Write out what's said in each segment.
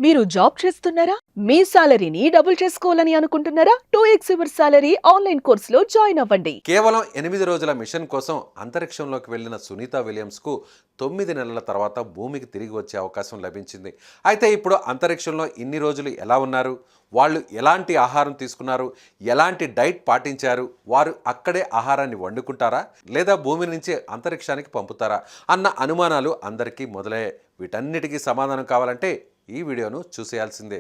మీరు జాబ్ చేస్తున్నారా? మీ సాలరీని డబుల్ చేసుకోవాలని అనుకుంటున్నారా? 2x యువర్ సాలరీ ఆన్లైన్ కోర్సులో జాయిన్ అవ్వండి. కేవలం 8 రోజుల మిషన్ కోసం అంతరిక్షంలోకి వెళ్లిన సునీత విలియమ్స్కు 9 నెలల తర్వాత భూమికి తిరిగి వచ్చే అవకాశం లభించింది. అయితే ఇప్పుడు అంతరిక్షంలో ఇన్ని రోజులు ఎలా ఉన్నారు? వాళ్ళు ఎలాంటి ఆహారం తీసుకున్నారు? ఎలాంటి డైట్ పాటించారు? వారు అక్కడే ఆహారాన్ని వండుకుంటారా? లేదా భూమి నుంచి అంతరిక్షానికి పంపుతారా? అన్న అనుమానాలు అందరికీ మొదలయ్యాయి. వీటన్నిటికీ సమాధానం కావాలంటే ఈ వీడియోను చూసేయాల్సిందే.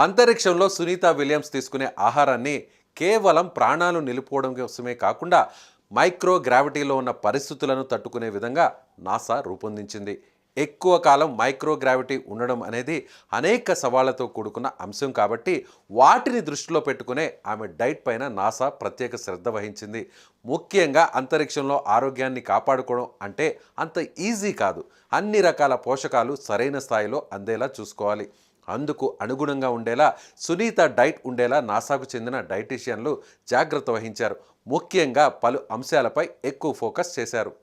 అంతరిక్షంలో సునీత విలియమ్స్ తీసుకునే ఆహారాన్ని కేవలం ప్రాణాలు నిలుపుకోవడం కోసమే కాకుండా మైక్రో గ్రావిటీలో ఉన్న పరిస్థితులను తట్టుకునే విధంగా నాసా రూపొందించింది. ఎక్కువ కాలం మైక్రో గ్రావిటీ ఉండడం అనేది అనేక సవాళ్లతో కూడుకున్న అంశం కాబట్టి వాటిని దృష్టిలో పెట్టుకునే ఆమె డైట్ పైన నాసా ప్రత్యేక శ్రద్ధ వహించింది. ముఖ్యంగా అంతరిక్షంలో ఆరోగ్యాన్ని కాపాడుకోవడం అంటే అంత ఈజీ కాదు. అన్ని రకాల పోషకాలు సరైన స్థాయిలో అందేలా చూసుకోవాలి. అందుకు అనుగుణంగా ఉండేలా సునీత డైట్ ఉండేలా నాసాకు చెందిన డైటీషియన్లు జాగ్రత్త వహించారు. ముఖ్యంగా పలు అంశాలపై ఎక్కువ ఫోకస్ చేశారు.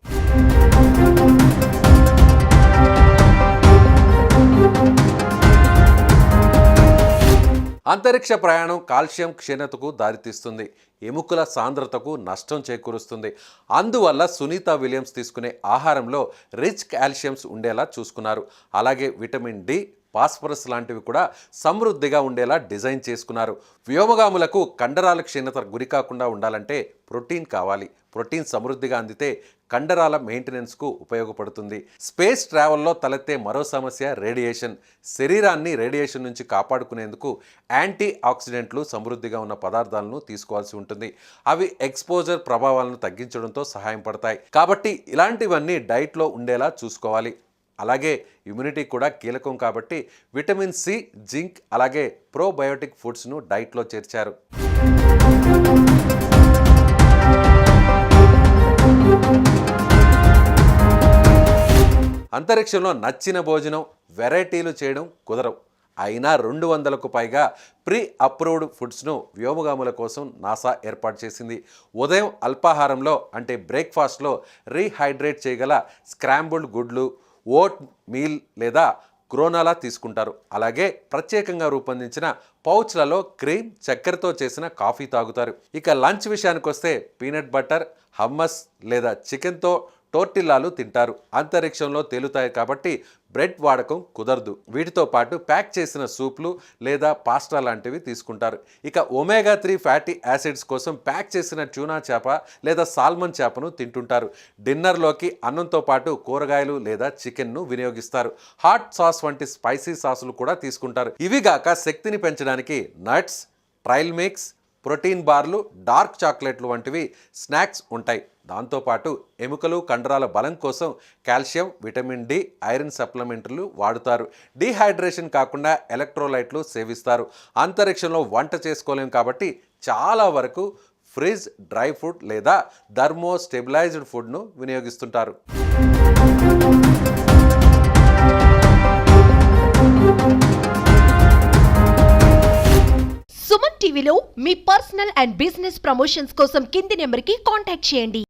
అంతరిక్ష ప్రయాణం కాల్షియం క్షీణతకు దారితీస్తుంది, ఎముకల సాంద్రతకు నష్టం చేకూరుస్తుంది. అందువల్ల సునీత విలియమ్స్ తీసుకునే ఆహారంలో రిచ్ కాల్షియమ్స్ ఉండేలా చూసుకున్నారు. అలాగే విటమిన్ డి, ఫాస్ఫరస్ లాంటివి కూడా సమృద్ధిగా ఉండేలా డిజైన్ చేసుకున్నారు. వ్యోమగాములకు కండరాల క్షీణత గురి కాకుండా ఉండాలంటే ప్రోటీన్ కావాలి. ప్రోటీన్ సమృద్ధిగా అందితే కండరాల మెయింటెనెన్స్కు ఉపయోగపడుతుంది. స్పేస్ ట్రావెల్లో తలెత్తే మరో సమస్య రేడియేషన్. శరీరాన్ని రేడియేషన్ నుంచి కాపాడుకునేందుకు యాంటీ ఆక్సిడెంట్లు సమృద్ధిగా ఉన్న పదార్థాలను తీసుకోవాల్సి ఉంటుంది. అవి ఎక్స్పోజర్ ప్రభావాలను తగ్గించడంతో సహాయం పడతాయి. కాబట్టి ఇలాంటివన్నీ డైట్లో ఉండేలా చూసుకోవాలి. అలాగే ఇమ్యూనిటీ కూడా కీలకం కాబట్టి విటమిన్ సి, జింక్ అలాగే ప్రోబయోటిక్ ఫుడ్స్ను డైట్లో చేర్చారు. అంతరిక్షంలో నచ్చిన భోజనం వెరైటీలు చేయడం కుదరవు. అయినా 200కు పైగా ప్రీ అప్రూవ్డ్ ఫుడ్స్ను వ్యోమగాముల కోసం నాసా ఏర్పాటు చేసింది. ఉదయం అల్పాహారంలో అంటే బ్రేక్ఫాస్ట్లో రీహైడ్రేట్ చేయగల స్క్రాంబుల్డ్ గుడ్లు, ఓట్ మీల్ లేదా గ్రోనాలా తీసుకుంటారు. అలాగే ప్రత్యేకంగా రూపొందించిన పౌచ్లలో క్రీమ్, చక్కెరతో చేసిన కాఫీ తాగుతారు. ఇక లంచ్ విషయానికి వస్తే పీనట్ బటర్, హమ్మస్ లేదా చికెన్తో టోర్టిల్లాలు తింటారు. అంతరిక్షంలో తేలుతాయి కాబట్టి బ్రెడ్ వాడకం కుదరదు. వీటితో పాటు ప్యాక్ చేసిన సూప్లు లేదా పాస్టా లాంటివి తీసుకుంటారు. ఇక ఒమేగా 3 ఫ్యాటీ యాసిడ్స్ కోసం ప్యాక్ చేసిన ట్యూనా చేప లేదా సాల్మన్ చేపను తింటుంటారు. డిన్నర్లోకి అన్నంతో పాటు కూరగాయలు లేదా చికెన్ను వినియోగిస్తారు. హాట్ సాస్ వంటి స్పైసీ సాసులు కూడా తీసుకుంటారు. ఇవిగాక శక్తిని పెంచడానికి నట్స్, ట్రైల్ మిక్స్, ప్రోటీన్ బార్లు, డార్క్ చాక్లెట్లు వంటివి స్నాక్స్ ఉంటాయి. దాంతోపాటు ఎముకలు, కండరాల బలం కోసం కాల్షియం, విటమిన్ డి, ఐరన్ సప్లిమెంట్లు వాడుతారు. డీహైడ్రేషన్ కాకుండా ఎలక్ట్రోలైట్లు సేవిస్తారు. అంతరిక్షంలో వంట చేసుకోలేం కాబట్టి చాలా వరకు ఫ్రిజ్, డ్రై ఫుడ్ లేదా థర్మో స్టెబిలైజ్డ్ ఫుడ్ను వినియోగిస్తుంటారు. సుమన్ టీవీలో మీ పర్సనల్ అండ్ బిజినెస్ ప్రమోషన్స్ కోసం కింది నెంబర్కి కాంటాక్ట్ చేయండి.